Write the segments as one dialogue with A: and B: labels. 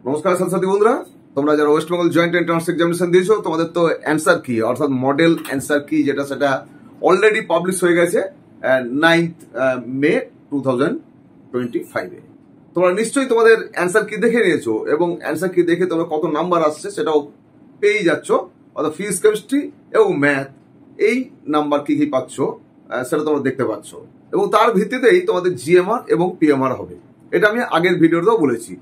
A: নমস্কার ছাত্রছাত্রী বন্ধুরা, তোমরা যারা West Bengal joint entrance examination দিয়েছো তোমাদের তো অ্যান্সার কি অর্থাৎ মডেল অ্যান্সার কি যেটা সেটা অলরেডি পাবলিশ হয়ে গেছে 9th মে 2025-এ। তোমরা নিশ্চয়ই তোমাদের অ্যান্সার কি দেখে নিয়েছো এবং অ্যান্সার কি দেখে তোমরা কত নাম্বার আসছে সেটাও পেয়ে যাচ্ছ, অর্থাৎ ফিজিক্স, কেমিস্ট্রি এবং ম্যাথ এই নাম্বার কি কি পাচ্ছ সেটা তোমরা দেখতে পাচ্ছ এবং তার ভিত্তিতেই তোমাদের জিএমআর এবং পিএমআর হবে। এটা আমি আগের ভিডিওতেও বলেছি।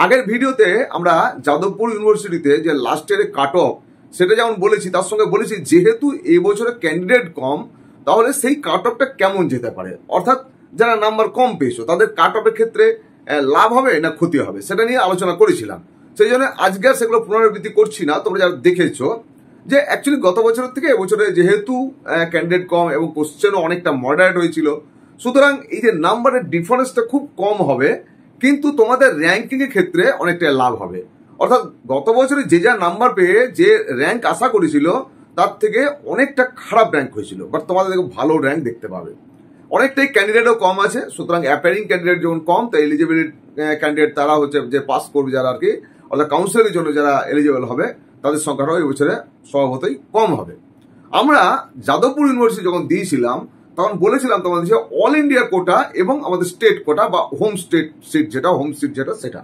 A: আগের ভিডিওতে আমরা যাদবপুর ইউনিভার্সিটিতে যে লাস্ট ইয়ারের কাট অফ সেটা যেমন বলেছি, তার সঙ্গে বলেছি যেহেতু এই বছরে ক্যান্ডিডেট কম তাহলে সেই কাট অফটা কেমন যেতে পারে, অর্থাৎ যারা নাম্বার কম পেয়েছো তাদের কাট অফের ক্ষেত্রে লাভ হবে না ক্ষতি হবে সেটা নিয়ে আলোচনা করেছিলাম। সেই জন্য আজকে আর সেগুলো পুনরাবৃত্তি করছি না। তোমরা যারা দেখেছো যে অ্যাকচুয়ালি গত বছরের থেকে এবছরে যেহেতু ক্যান্ডিডেট কম এবং কোশ্চেনও অনেকটা মডারেট হয়েছিল, সুতরাং এই যে নাম্বারের ডিফারেন্সটা খুব কম হবে কিন্তু তোমাদের র্যাঙ্কিং এর ক্ষেত্রে অনেকটা লাভ হবে। অর্থাৎ গত বছরে যে যা নাম্বার পেয়ে যে র্যাঙ্ক আশা করেছিল তার থেকে অনেকটা খারাপ র্যাঙ্ক হয়েছিল, বাট তোমাদের দেখো ভালো র্যাঙ্ক দেখতে পাবে। অনেকটাই ক্যান্ডিডেটও কম আছে, সুতরাং অ্যাপিয়ারিং ক্যান্ডিডেট যখন কম তাই এলিজিবল ক্যান্ডিডেট তারা হচ্ছে যে পাস করবে যারা আর কি, অর্থাৎ কাউন্সিলিংয়ের জন্য যারা এলিজিবল হবে তাদের সংখ্যাটাও এই বছরে স্বভাবতই কম হবে। আমরা যাদবপুর ইউনিভার্সিটি যখন দিয়েছিলাম তখন বলেছিলাম তোমাদের যে অল ইন্ডিয়া কোটা এবং আমাদের স্টেট কোটা বা হোম সিট যেটা সেটা।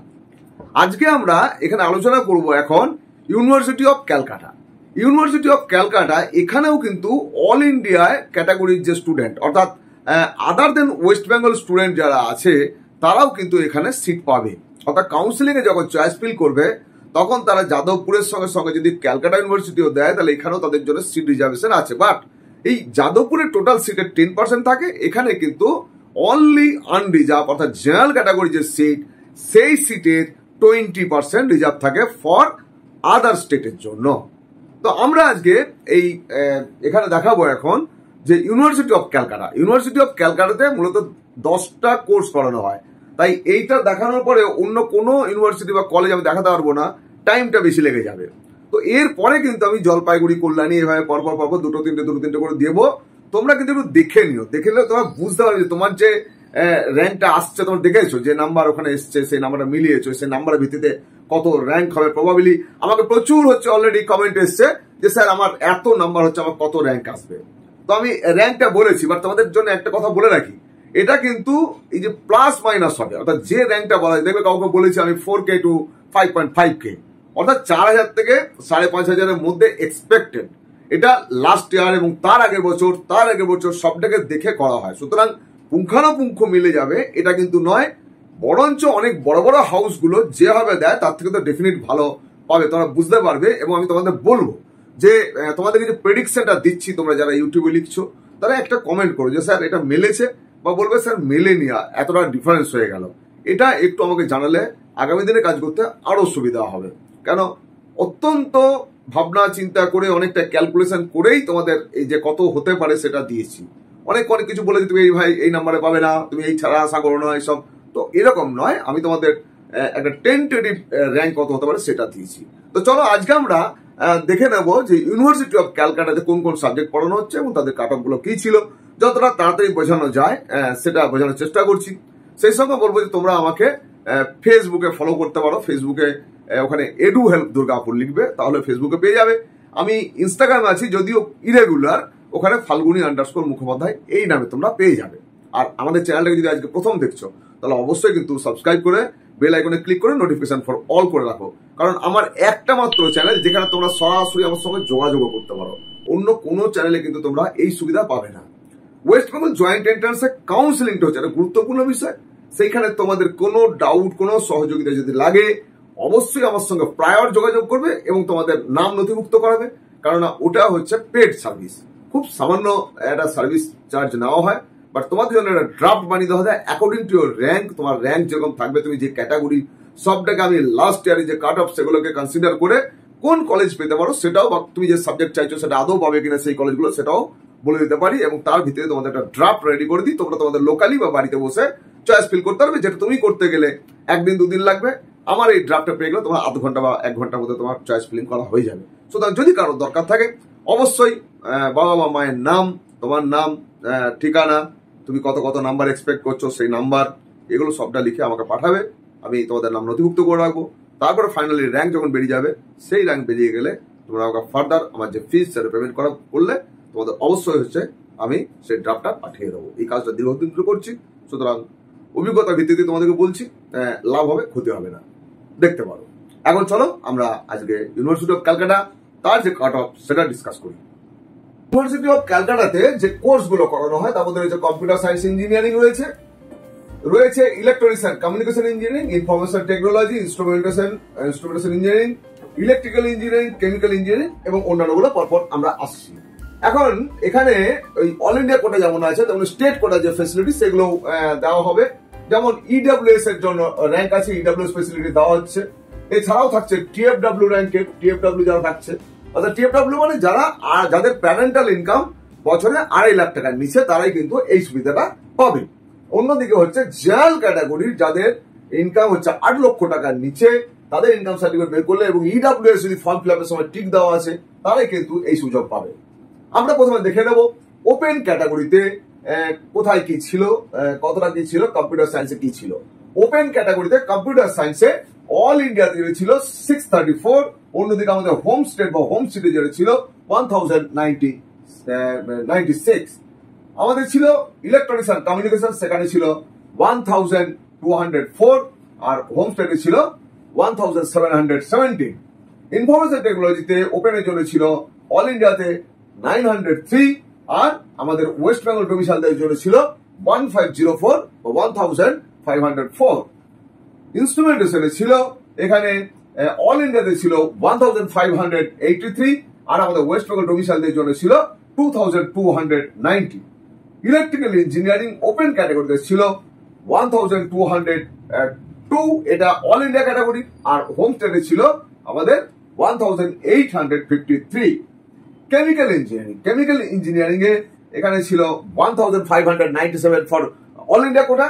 A: আজকে আমরা এখানে আলোচনা করব এখন university of Calcutta. University of Calcutta এখানেও কিন্তু অল ইন্ডিয়ায় ক্যাটাগরির যে স্টুডেন্ট অর্থাৎ আদার দেন ওয়েস্ট বেঙ্গল স্টুডেন্ট যারা আছে তারাও কিন্তু এখানে সিট পাবে। অর্থাৎ কাউন্সিলিং এ যখন চয়েস ফিল করবে তখন তারা যাদবপুরের সঙ্গে সঙ্গে যদি ক্যালকাটা ইউনিভার্সিটিও দেয় তাহলে এখানেও তাদের জন্য সিট রিজার্ভেশন আছে। বাট এই যাদবপুরের টোটাল সিটের 10% থাকে, এখানে কিন্তু অনলি আনরিজার্ভ অর্থাৎ জেনারেল ক্যাটাগরি যে সিট সেই সিটের 20% রিজার্ভ থাকে ফর আদার স্টেটের জন্য। তো আমরা আজকে এই এখানে দেখাবো এখন যে university of Calcutta. University of ক্যালকাটাতে মূলত 10টা কোর্স করানো হয়, তাই এইটা দেখানোর পরে অন্য কোনো ইউনিভার্সিটি বা কলেজ আমি দেখাতে পারবো না, টাইমটা বেশি লেগে যাবে। তো এরপরে কিন্তু আমি জলপাইগুড়ি, কল্যাণী এভাবে পরপর দুটো তিনটে করে দেবো। তোমরা কিন্তু একটু দেখে নিও, দেখে নিলে তোমরা বুঝতে পারবে যে তোমার যে র্যাঙ্কটা আসছে তোমরা দেখেছো যে নাম্বার ওখানে এসছে সেই নাম্বারটা মিলিয়েছো, সেই নাম্বারের ভিত্তিতে কত র্যাঙ্ক হবে প্রবাবিলি। আমাকে প্রচুর হচ্ছে অলরেডি কমেন্ট এসছে যে স্যার আমার এত নাম্বার হচ্ছে আমার কত র্যাঙ্ক আসবে। তো আমি র্যাঙ্কটা বলেছি, বাট তোমাদের জন্য একটা কথা বলে রাখি, এটা কিন্তু এই যে প্লাস মাইনাস হবে, অর্থাৎ যে র্যাঙ্কটা বলা যায় দেখবে কাউকে বলেছি আমি 4K to 5.5K অর্থাৎ 4000 থেকে 5500-এর মধ্যে এক্সপেক্টেড। এটা লাস্ট ইয়ার এবং তার আগের বছর সবটাকে দেখে করা হয়, সুতরাং পুঙ্খানুপুঙ্খ মিলে যাবে এটা কিন্তু নয়। বরঞ্চ অনেক বড় বড় হাউসগুলো যেভাবে দেয় তার থেকে তো ডেফিনেট ভালো পাবে, তোমরা বুঝতে পারবে। এবং আমি তোমাদের বলবো যে তোমাদেরকে যে প্রেডিকশনটা দিচ্ছি তোমরা যারা ইউটিউবে লিখছো তারা একটা কমেন্ট করো যে স্যার এটা মেলেছে, বা বলবে স্যার মেলেনি, এতটা ডিফারেন্স হয়ে গেল। এটা একটু আমাকে জানালে আগামী দিনে কাজ করতে আরো সুবিধা হবে, কেন অত্যন্ত ভাবনা চিন্তা করে অনেকটা ক্যালকুলেশন করেই তোমাদের এই যে কত হতে পারে সেটা দিয়েছি। অনেক কিছু বলে তুমি এই ভাই এই নাম্বারে পাবে না, তুমি এই ছাড়া আশা করো না, এইসব তো এরকম নয়। আমি তোমাদের একটা টেন্টেটিভ র্যাঙ্ক কত হতে পারে সেটা দিয়েছি। তো চলো আজকে আমরা দেখে নেব যে ইউনিভার্সিটি অফ ক্যালকাটাতে কোন কোন সাবজেক্ট পড়ানো হচ্ছে এবং তাদের কাট অফ গুলো কি ছিল। যতটা তাড়াতাড়ি বোঝানো যায় সেটা বোঝানোর চেষ্টা করছি। সেই সঙ্গে বলবো যে তোমরা আমাকে ফেসবুকে ফলো করতে পারো। ফেসবুকে ওখানে এডু হেল্প দুর্গাপুর লিখবে তাহলে ফেসবুকে পেয়ে যাবে। আমি ইনস্টাগ্রামে আছি যদিও ইরেগুলার, ওখানে ফাল্গুনি_মুখোপাধ্যায় এই নামে তোমরা পেয়ে যাবে। আর আমাদের চ্যানেলটাকে যদি আজকে প্রথম দেখছো তাহলে অবশ্যই কিন্তু সাবস্ক্রাইব করে বেল আইকনে ক্লিক করে নোটিফিকেশন ফর অল করে রাখো, কারণ আমার একটা মাত্র চ্যানেল যেখানে তোমরা সরাসরি আমার সঙ্গে যোগাযোগ করতে পারো। অন্য কোনো চ্যানেলে কিন্তু তোমরা এই সুবিধা পাবে না। ওয়েস্ট বেঙ্গল জয়েন্ট এন্ট্রান্সে কাউন্সিলিংটা হচ্ছে একটা গুরুত্বপূর্ণ বিষয়। সেইখানে তোমাদের কোনো ডাউট, কোনো সহযোগিতা যদি লাগে অবশ্যই আমার সঙ্গে প্রায়র যোগাযোগ করবে এবং তোমাদের নাম নথিভুক্ত করাবে, কারণ ওটা হচ্ছে পেড সার্ভিস। খুব সামান্য একটা সার্ভিস চার্জ নেওয়া হয়, বাট তোমাদের জন্য একটা ড্রাফট বানিয়ে দেওয়া যায় অ্যাকর্ডিং টু ইউর র্যাঙ্ক। তোমার র্যাঙ্ক যেরকম থাকবে, তুমি যে ক্যাটাগরি সবটাকে আমি লাস্ট ইয়ারে যে কাট অফ সেগুলোকে কনসিডার করে কোন কলেজ পেতে পারো সেটাও, বা তুমি যে সাবজেক্ট চাইছো সেটা আদৌ পাবে কিনা সেই কলেজগুলো সেটাও বলে দিতে পারি এবং তার ভিতরে তোমাদের একটা ড্রাফট রেডি করে দিই। তোমরা তোমাদের লোকালি বা বাড়িতে বসে চয়েস ফিল করতে পারবে, যেটা তুমি করতে গেলে 1 দিন 2 দিন লাগবে। আমার এই ড্রাফটটা পেয়ে গেলে তোমার আধ ঘন্টা বা 1 ঘন্টার মধ্যে তোমার চয়েস ফিলিং করা হয়ে যাবে। সুতরাং যদি কারোর দরকার থাকে অবশ্যই বাবা মা মায়ের নাম, তোমার নাম, ঠিকানা, তুমি কত নাম্বার এক্সপেক্ট করছো সেই নাম্বার, এগুলো সবটা লিখে আমাকে পাঠাবে। আমি তোমাদের নাম নথিভুক্ত করে রাখবো। তারপরে ফাইনালি র্যাঙ্ক যখন বেরিয়ে যাবে, সেই র্যাঙ্ক বেরিয়ে গেলে তোমরা আমাকে ফার্দার আমার যে ফিস সেটা পেমেন্ট করলে তোমাদের অবশ্যই হচ্ছে আমি সেই ড্রাফটটা পাঠিয়ে দেবো। এই কাজটা দীর্ঘদিন ধরে করছি, সুতরাং অভিজ্ঞতার ভিত্তিতে তোমাদেরকে বলছি, লাভ হবে ক্ষতি হবে না, দেখতে পারো। এখন চলো আমরা আজকে ইউনিভার্সিটি অফ ক্যালকাটা তার যে কাট অফ সেটা ডিসকাস করি। ইউনিভার্সিটি অফ ক্যালকাটাতে যে কোর্সগুলো করানো হয় তার মধ্যে রয়েছে কম্পিউটার সায়েন্স ইঞ্জিনিয়ারিং, রয়েছে electronics and communication engineering, information technology, instrumentation engineering, electrical engineering, chemical engineering এবং অন্যান্যগুলো পরপর আমরা আসছি। এখন এখানে ওই অল ইন্ডিয়া কোটা যেমন আছে তেমন স্টেট কোটা যে ফেসিলিটি সেগুলো দেওয়া হবে। যেমন ইডব্লিউএস এর জন্য র্যাঙ্ক আছে, ইডব্লিউএস ফেসিলিটি দেওয়া হচ্ছে। এছাড়াও থাকছে টিএফডব্লিউ র্যাঙ্কের, টিএফডব্লিউ যারা থাকছে, অর্থাৎ টিএফডব্লিউ মানে যাদের প্যারেন্টাল ইনকাম বছরে 2.5 লাখ টাকার নিচে, তারাই কিন্তু এই সুবিধাটা পাবে। অন্যদিকে হচ্ছে জেনারেল ক্যাটাগরির যাদের ইনকাম হচ্ছে 8 লক্ষ টাকার নিচে, তাদের ইনকাম সার্টিফিকেট বের করলে এবং ইডব্লিউএস যদি ফর্ম ফিল আপের সময় টিক দেওয়া আছে, তারাই কিন্তু এই সুযোগ পাবে। আমরা প্রথমে দেখে নেব ওপেন ক্যাটাগরিতে কোথায় কি ছিল, কতটা কি ছিল, কম্পিউটার সায়েন্সে কি ছিল। ওপেন ক্যাটাগরিতে কম্পিউটার সায়েন্সে অল ইন্ডিয়াতে ছিল 634, অন্যদিকে আমাদের হোম স্টেট বা হোম সিটি যেটা ছিল 1096। আমাদের ছিল ইলেকট্রনিক্স অ্যান্ড কমিউনিকেশন, সেখানে ছিল 1204, আর হোম স্টেটে ছিল 1717। ইনফরমেশন টেকনোলজিতে ওপেনের জন্য ছিল অল ইন্ডিয়াতে 903, আর আমাদের ওয়েস্ট বেঙ্গল ডোমিসাইলদের জন্য ছিল 1504 বা 1504। ইনস্ট্রুমেন্টেশনে ছিল এখানে অল ইন্ডিয়াতে ছিল 1583, আর আমাদের ওয়েস্ট বেঙ্গল ডোমিসাইলদের জন্য ছিল 2290। ইলেকট্রিক্যাল ইঞ্জিনিয়ারিং ওপেন ক্যাটাগরিতে ছিল 1202, এটা অল ইন্ডিয়া ক্যাটাগরি, আর হোম স্টেটে ছিল আমাদের 1853। কেমিক্যাল ইঞ্জিনিয়ারিং এ এখানে ছিল 1597 ফর অল ইন্ডিয়া কোটা,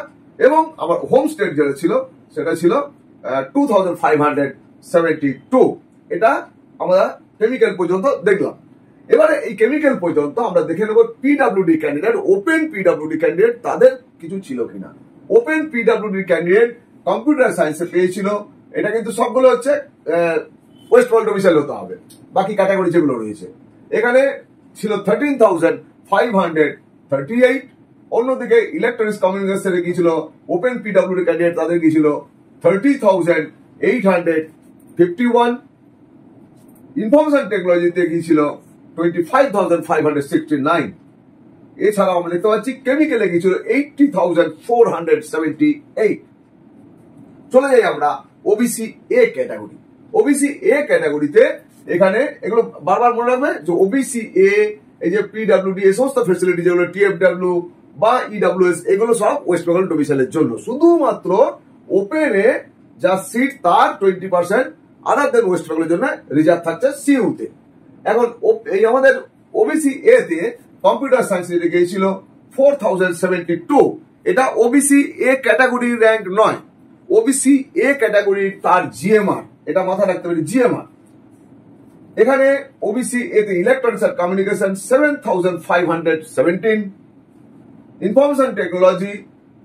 A: এবং আমার হোম স্টেট যেটা ছিল সেটা ছিল 2572। এটা আমরা কেমিক্যাল পর্যন্ত দেখলাম। এবারে এই কেমিক্যাল পর্যন্ত আমরা দেখে নেব PWD candidate, open PWD candidate তাদের কিছু ছিল কিনা। ওপেন পিডব্লিউডি ক্যান্ডিডেট কম্পিউটার সায়েন্সে পেয়েছিল, এটা কিন্তু সবগুলো হচ্ছে ওয়েস্ট বেঙ্গল ডোমিসাইল হতে হবে, বাকি ক্যাটাগরি যেগুলো রয়েছে এখানে ছিল 13,538। অন্যদিকে ইলেকট্রনিক্স কমিউনিকেশনে গিয়েছিল ওপেন পিডব্লিউডি ক্যান্ডিডেট, তাদের গিয়েছিল 30,851। ইনফরমেশন টেকনোলজিতে গিয়েছিল 25,569। এছাড়াও আমরা দেখতে পাচ্ছি কেমিক্যালে গিয়েছিল 80,478। চলে যাই আমরা OBC A category. OBC A ক্যাটাগরিতে এখানে এগুলো বারবার মনে রাখবে যে ওবিসি এ, এই যে পিডব্লিউডি, এই সমস্ত ফেসিলিটি যেগুলো টিএফডব্লিউ বা ইডব্লিউএস, এগুলো সব ওয়েস্ট বেঙ্গল ডোমিসাইলের জন্য। শুধুমাত্র ওপেনে যা সিট তার 20% আদার দেন ওয়েস্ট বেঙ্গলের জন্য রিজার্ভ থাকছে সিইউতে। এখন এই আমাদের ওবিসি এ তে কম্পিউটার সায়েন্স গিয়েছিল 4072। এটা ওবিসি এ ক্যাটাগরির র্যাঙ্ক নয়, ওবিসি এ ক্যাটাগরির তার জিএমআর, এটা মাথায় রাখতে পারি, জিএমআর। এখানে ওবিসি এতে electronics and communication 7517। Information technology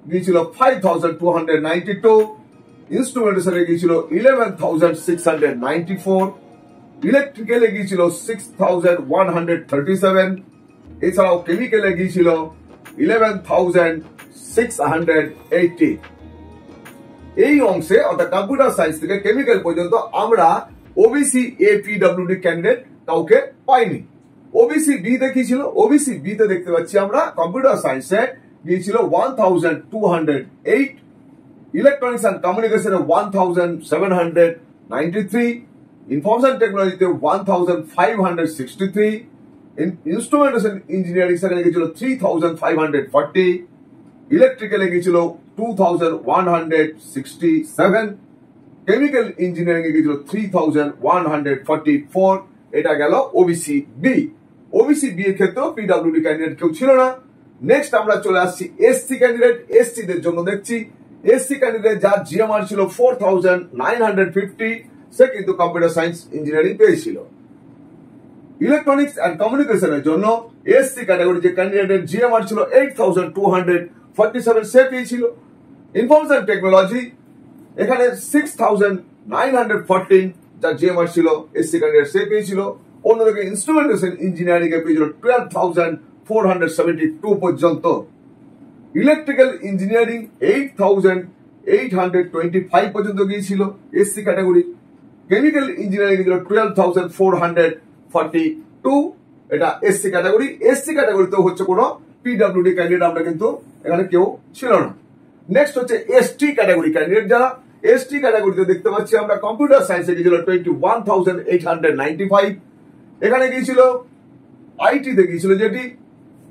A: গিয়েছিল 5292। ইনস্ট্রুমেন্টেশনে গিয়েছিল 11,694। ইলেকট্রিক্যালে গিয়েছিল 6,137। এছাড়াও কেমিক্যালে গিয়েছিল 11,680। এই অংশে অর্থাৎ কম্পিউটার সায়েন্স থেকে কেমিক্যাল পর্যন্ত আমরা ওবিসি এ পিডব্লিউডি ক্যান্ডিডেট কাউকে পাইনি। ওবিসি বি দেখিয়েছিল, ওবিসি বি তে দেখতে পাচ্ছি আমরা কম্পিউটার সায়েন্সে গিয়েছিল 1208। Electronics and কমিউনিকেশনে 1793। ইনফরমেশন টেকনোলজিতে 1563। ইনস্ট্রুমেন্টেশন ইঞ্জিনিয়ারিং সেখানে গিয়েছিল 3540। ইলেকট্রিক্যালে গিয়েছিল 2167। কেমিক্যাল ইঞ্জিনিয়ারিং এ গিয়েছিল 3144। এটা গেল ওবিসি বি। ওবিসি বি এর ক্ষেত্রে পিডব্লিউডি ক্যান্ডিডেট কেউ ছিল না। নেক্সট আমরা চলে আসছি এসসি ক্যান্ডিডেট। এসসি দের জন্য দেখছি এসসি ক্যান্ডিডেট যার জিএমআর ছিল 4950, সে কিন্তু কম্পিউটার সায়েন্স ইঞ্জিনিয়ারিং পেয়েছিল। ইলেকট্রনিক্স অ্যান্ড কমিউনিকেশনের জন্য এসসি ক্যাটাগরি যে ক্যান্ডিডেটের জিএমআর ছিল 8247, সে পেয়েছিল। ইনফরমেশন টেকনোলজি এখানে 6000 914 যার জিএমআর ছিল এসসি ক্যান্ডিডেট সে পেয়েছিল। অন্যদিকে ইনস্ট্রুমেন্টেশন ইঞ্জিনিয়ারিং এ পেয়েছিল 12,472 পর্যন্ত। ইলেকট্রিক্যাল ইঞ্জিনিয়ারিং 8,825 পর্যন্ত গিয়েছিল এসসি ক্যাটাগরি। কেমিক্যাল ইঞ্জিনিয়ারিং ছিল 12,442, এটা এসসি ক্যাটাগরি। এসসি ক্যাটাগরিতেও হচ্ছে কোনো পিডব্লিউডি ক্যান্ডিডেট আমরা কিন্তু এখানে কেউ ছিল না। নেক্সট হচ্ছে এসটি ক্যাটাগরি ক্যান্ডিডেট যারা। এসটি ক্যাটাগরিতে দেখতে পাচ্ছি আমরা কম্পিউটার সায়েন্সে গিয়েছিল 21,895, এখানে গিয়েছিল আইটি তে গিয়েছিল যেটি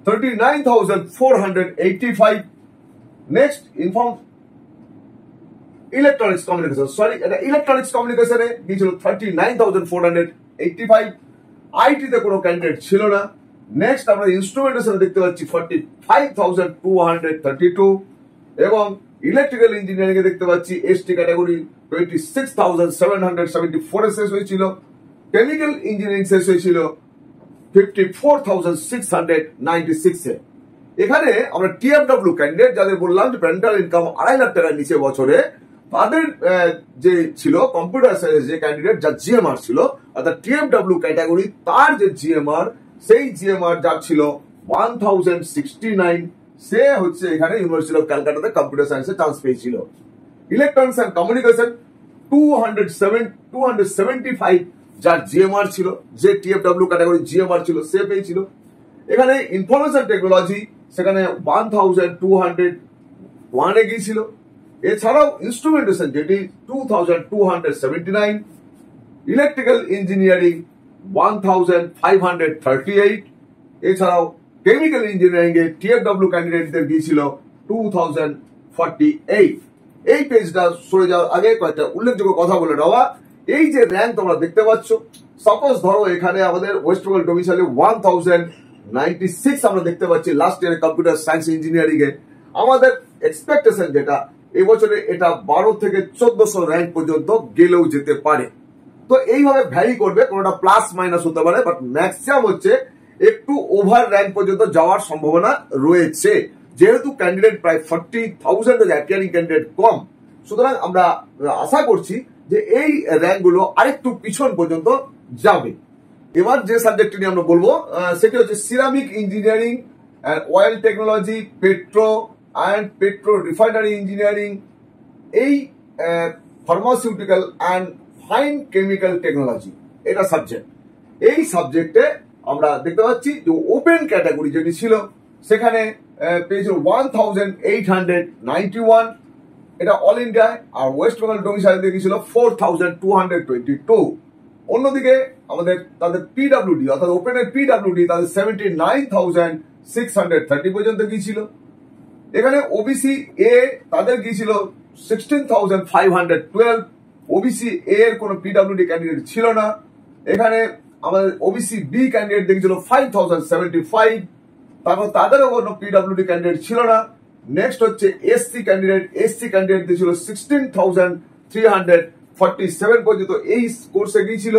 A: 39,485। নেক্সট ইলেকট্রনিক্স কমিউনিকেশন, এটা ইলেকট্রনিক্স কমিউনিকেশনে গিয়েছিল 39,485। আইটি তে কোনো ক্যান্ডিডেট ছিল না। নেক্সট আমরা ইনস্ট্রুমেন্টেশন দেখতে পাচ্ছি 45,232 এবং ইলেকট্রিক্যাল ইঞ্জিনিয়ারিং এ দেখতে পাচ্ছি এসটি ক্যাটাগরি 26,774 এ শেষ হয়েছিল। কেমিক্যাল ইঞ্জিনিয়ারিং শেষ হয়েছিল 54,696 এ। এখানে আমরা টিএফডব্লিউ ক্যান্ডিডেট যাদের বললাম যে প্যারেন্টাল ইনকাম 2.5 লাখ টাকার নিচে বছরে, তাদের যে ছিল কম্পিউটার সায়েন্স যে ক্যান্ডিডেট যার জিএমআর ছিল, অর্থাৎ টিএফডব্লিউ ক্যাটাগরি তার যে জিএমআর, সেই জিএমআর যার ছিল 1069, সে হচ্ছে এখানে ইউনিভার্সিটি অফ ক্যালকাটাতে কম্পিউটার সায়েন্সে চান্স পেয়েছিল। ইলেকট্রনিক্স এন্ড কমিউনিকেশন 275 যার জিএমআর ছিল, যে টিএফডব্লিউ ক্যাটাগরি জিএমআর ছিল সে পেয়েছিল। এখানে ইনফরমেশন টেকনোলজি সেখানে 1201 এ গিয়েছিল। এছাড়াও ইনস্ট্রুমেন্টেশন যেটি 2279, ইলেকট্রিক্যাল ইঞ্জিনিয়ারিং 1538, এছাড়াও কেমিক্যাল ইঞ্জিনিয়ারিং এ টিএফডব্লিউ ক্যান্ডিডেটদের গিয়েছিল 2048। এই পেজটা সরে যাওয়ার আগে কয়েকটা উল্লেখযোগ্য কথা বলে নেওয়া। এই যে র্যাঙ্ক তোমরা দেখতে পাচ্ছ, সাপোজ ধরো এখানে আমাদের ওয়েস্ট বেঙ্গল ডোমিসাইলে 1096 আমরা দেখতে পাচ্ছি লাস্ট ইয়ারে কম্পিউটার সায়েন্স ইঞ্জিনিয়ারিং এ। আমাদের এক্সপেকটেশন যেটা এবছরে এটা 12 থেকে 1400 র্যাঙ্ক পর্যন্ত গেলেও যেতে পারে। তো এইভাবে ভ্যারি করবে, কোনোটা প্লাস মাইনাস হতে পারে, বাট ম্যাক্সিমাম হচ্ছে একটু ওভার র্যাঙ্ক পর্যন্ত যাওয়ার সম্ভাবনা রয়েছে, যেহেতু ক্যান্ডিডেট প্রায় 40,000 অ্যাপিয়ারিং ক্যান্ডিডেট কম। সুতরাং আমরা আশা করছি যে এই র্যাঙ্ক গুলো আরেকটু পিছন পর্যন্ত যাবে। এবার যে সাবজেক্ট নিয়ে আমরা বলবো সেটি হচ্ছে ceramic engineering and oil technology, petro and petro refinery engineering, এই pharmaceutical and fine chemical technology, এটা সাবজেক্ট। এই সাবজেক্টে আমরা দেখতে পাচ্ছি যে ওপেন ক্যাটাগরি যেটি ছিল সেখানে পেয়েছিল 1891, এটা অল ইন্ডিয়ায়, আর ওয়েস্ট বেঙ্গল ডোমিসাইল দিয়ে গিয়েছিল 4222। অন্যদিকে আমাদের তাদের পিডব্লিউডি অর্থাৎ ওপেনের পিডব্লিউডি তাদের 79,630 পর্যন্ত গিয়েছিল। এখানে ওবিসি এ তাদের গিয়েছিল 16,512। ওবিসি এ এর কোন পিডব্লিউডি ক্যান্ডিডেট ছিল না। এখানে আমাদের ওবিসি বি ক্যান্ডিডেট দেখেছিল 5,075, তারপর তাদেরও কোনো পিডব্লিউডি ক্যান্ডিডেট ছিল না। নেক্সট হচ্ছে এসসি ক্যান্ডিডেট দিয়েছিল 16,347 পর্যন্ত এই কোর্সে গিয়েছিল,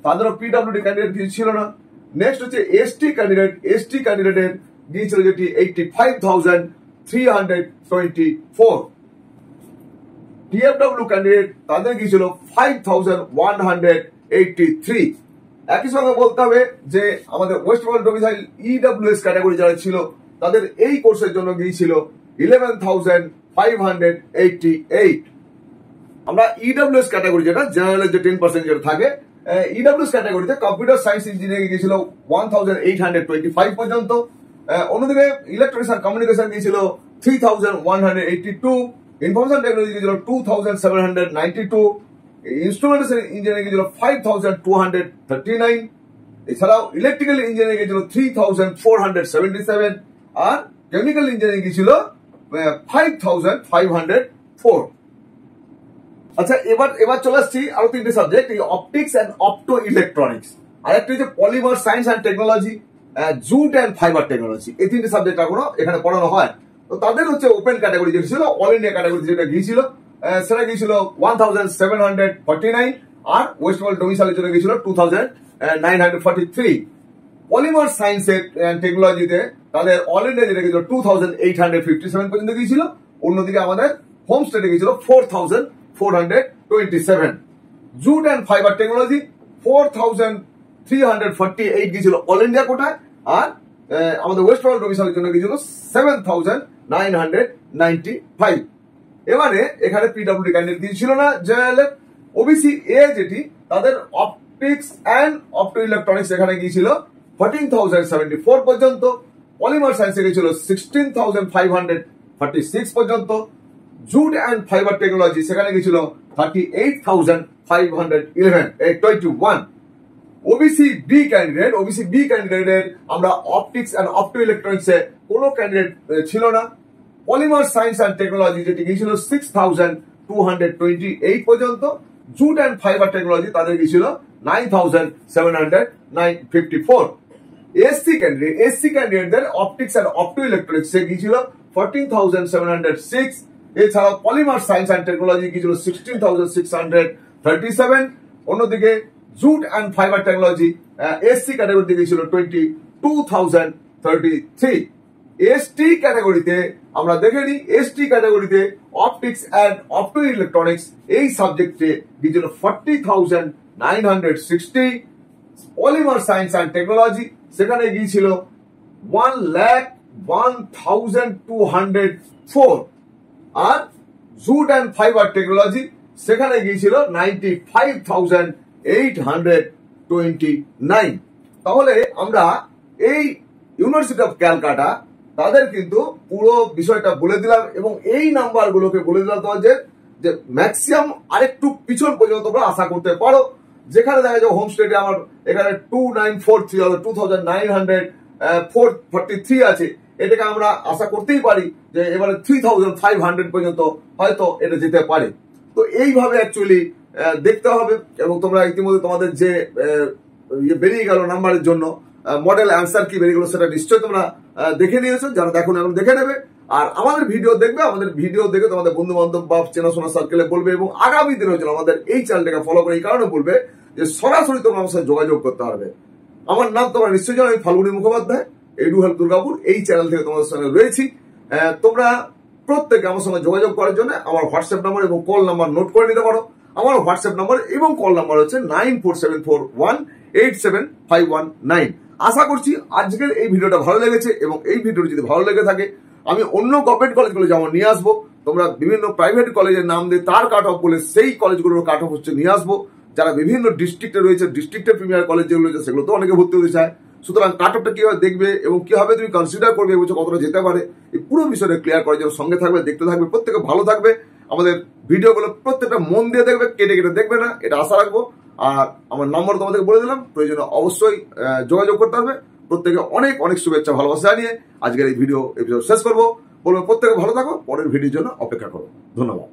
A: তাদেরও পিডব্লিউডি ক্যান্ডিডেট কিছু ছিল না। নেক্সট হচ্ছে এসটি ক্যান্ডিডেটের গিয়েছিল যেটি 85,324। টিএফডব্লিউ ক্যান্ডিডেট তাদের গিয়েছিল 5,183। একই সঙ্গে বলতে হবে যে আমাদের West Bengal domicile EWS category যারা ছিল তাদের এই কোর্সের জন্য গিয়েছিল 11,588। আমরা ইডব্লিউএস ক্যাটাগরি যেটা জেনারেলের যে 10% যেটা থাকে, ইডব্লিউএস ক্যাটাগরিতে কম্পিউটার সায়েন্স ইঞ্জিনিয়ারিং গিয়েছিল 1,825 পর্যন্ত। অন্যদিকে ইলেকট্রনিক্স এন্ড কমিউনিকেশন গিয়েছিল 3,182, ইনফরমেশন টেকনোলজি গিয়েছিল 2,792, ইনস্ট্রুমেন্টেশন ইঞ্জিনিয়ারিং গিয়েছিল 5,239, এছাড়াও ইলেকট্রিক্যাল ইঞ্জিনিয়ারিং গিয়েছিল 3,477, আর কেমিক্যাল ইঞ্জিনিয়ারিং গিয়েছিল 5,504। আচ্ছা, এবার চলে আসছি আরো তিনটে সাবজেক্ট, এই অপটিক্স এন্ড অপটো ইলেকট্রনিক্স, আর একটা হচ্ছে polymer science and technology, jute and fibre technology. এই তিনটে সাবজেক্ট এখনো এখানে পড়ানো হয়। তো তাদের হচ্ছে ওপেন ক্যাটাগরি যেটা ছিল, অল ইন্ডিয়া ক্যাটাগরি যেটা গিয়েছিল সেটা গিয়েছিল 1,749, আর ওয়েস্ট বেঙ্গল ডোমিসাইলের জন্য গিয়েছিল 2,943। পলিমার সায়েন্স এন্ড টেকনোলজিতে তাদের অল ইন্ডিয়া যেটা গিয়েছিল 2,857 পর্যন্ত গিয়েছিল। অন্যদিকে আমাদের হোম স্টেটে গিয়েছিল 4,427। জুট অ্যান্ড ফাইবার টেকনোলজি 4348 গিয়েছিল অল ইন্ডিয়া কোটায়, আর আমাদের ওয়েস্ট বেঙ্গল ডোমিসাইলের জন্য গিয়েছিল 7995। এবারে এখানে পিডব্লিউডি ক্যান্ডিডেট দিয়েছিল না জেনারেল। ওবিসি এ যেটি তাদের অপটিক্স অ্যান্ড অপটো ইলেকট্রনিক্স এখানে গিয়েছিল 14074 পর্যন্ত। পলিমার সায়েন্সে গিয়েছিল 16546 পর্যন্ত। জুট অ্যান্ড ফাইবার টেকনোলজি সেখানে গিয়েছিল 38,521। ওবিসি বি ক্যান্ডিডেটের আমরা অপটিক্স অ্যান্ড অপটো ইলেকট্রনিক্সে কোনো ক্যান্ডিডেট ছিল না। পলিমার সায়েন্স অ্যান্ড টেকনোলজি যেটি গিয়েছিল 6228 পর্যন্ত। জুট অ্যান্ড ফাইবার টেকনোলজি তাদের গিয়েছিল 9754। এসসি ক্যান্ডিডেটদের অপটিক্স অ্যান্ড অপটো ইলেকট্রনিক্সে গিয়েছিল 14706। এছাড়া পলিমার সায়েন্স অ্যান্ড টেকনোলজি গিয়েছিল 16637। অন্যদিকে jute and fibre technology SC ক্যাটাগরিতে গিয়েছিল 22033। এসটি ক্যাটাগরিতে আমরা দেখে নিই, এসটি ক্যাটাগরিতে অপটিক্স অ্যান্ড অপটো ইলেকট্রনিক্স এই সাবজেক্টে গিয়েছিল 40,960। পলিমার সায়েন্স অ্যান্ড টেকনোলজি সেখানে গিয়েছিল 1,01,204। আর জুট অ্যান্ড ফাইবার টেকনোলজি সেখানে গিয়েছিল 95,829। তাহলে আমরা এই ইউনিভার্সিটি অফ ক্যালকাটা তাদের কিন্তু পুরো বিষয়টা বলে দিলাম, এবং এই নাম্বার গুলোকে বলে দিলাম তোমাদের যে ম্যাক্সিমাম আরেকটু পিছন পর্যন্ত তোমরা আশা করতে পারো। যেখানে দেখা যায় হোম স্টেটে আমার এখানে 2943 2943 আছে, এটাকে আমরা আশা করতেই পারি যে এবারে 3500 পর্যন্ত হয়তো এটা যেতে পারে। তো এইভাবে অ্যাকচুয়ালি দেখতে হবে। এবং তোমরা ইতিমধ্যে তোমাদের যে বেরিয়ে গেল নাম্বারের জন্য মডেল অ্যান্সার কি বেরিয়ে গেল সেটা নিশ্চয়ই তোমরা দেখে নিয়েছো। যারা দেখো এখন দেখে নেবে, আর আমাদের ভিডিও দেখবে, আমাদের ভিডিও দেখে তোমাদের বন্ধু বান্ধব বা চেনাশোনা সার্কেলে বলবে, এবং আগামী দিনের জন্য আমাদের এই চ্যানেলটাকে ফলো করে এই কারণে বলবে যে সরাসরি তোমরা আমার সাথে যোগাযোগ করতে পারবে। আমার নাম তোমরা নিশ্চয়ই জানো, আমি ফাল্গুনী মুখোপাধ্যায়, এডু হেল্প দুর্গাপুর এই চ্যানেল থেকে তোমাদের সঙ্গে রয়েছি। তোমরা প্রত্যেকে আমার সঙ্গে যোগাযোগ করার জন্য আমার হোয়াটসঅ্যাপ নাম্বার এবং কল নাম্বার নোট করে নিতে পারো। আমার হোয়াটসঅ্যাপ নাম্বার এবং কল নাম্বার হচ্ছে 9474187519। আশা করছি আজকের এই ভিডিওটা ভালো লেগেছে, এবং এই ভিডিওটা যদি ভালো লেগে থাকে আমি অন্য গভর্নমেন্ট কলেজগুলো যেমন নিয়ে আসবো, তোমরা বিভিন্ন প্রাইভেট কলেজের নাম দিয়ে তার কাট অফ বলে সেই কলেজগুলোর কাট অফ হচ্ছে নিয়ে আসবো। যারা বিভিন্ন ডিস্ট্রিক্টে রয়েছে, ডিস্ট্রিক্টের প্রিমিয়ার কলেজ যেগুলো রয়েছে সেগুলো তো অনেকে ভর্তি হতে চায়। সুতরাং কাট অফটা কিভাবে দেখবে এবং কিভাবে তুমি কনসিডার করবে এবছর কতটা যেতে পারে, এই পুরো বিষয়টা ক্লিয়ার করার জন্য সঙ্গে থাকবে, দেখতে থাকবে, প্রত্যেকে ভালো থাকবে। আমাদের ভিডিওগুলো প্রত্যেকটা মন দিয়ে দেখবে, কেটে কেটে দেখবে না, এটা আশা রাখবো। আর আমার নম্বর তোমাদেরকে বলে দিলাম, প্রয়োজনে অবশ্যই যোগাযোগ করতে হবে। প্রত্যেকে অনেক অনেক শুভেচ্ছা ভালোবাসা জানিয়ে আজকের এই ভিডিও এপিসোড শেষ করবো। বলবো প্রত্যেকে ভালো থাকো, পরের ভিডিওর জন্য অপেক্ষা করো। ধন্যবাদ।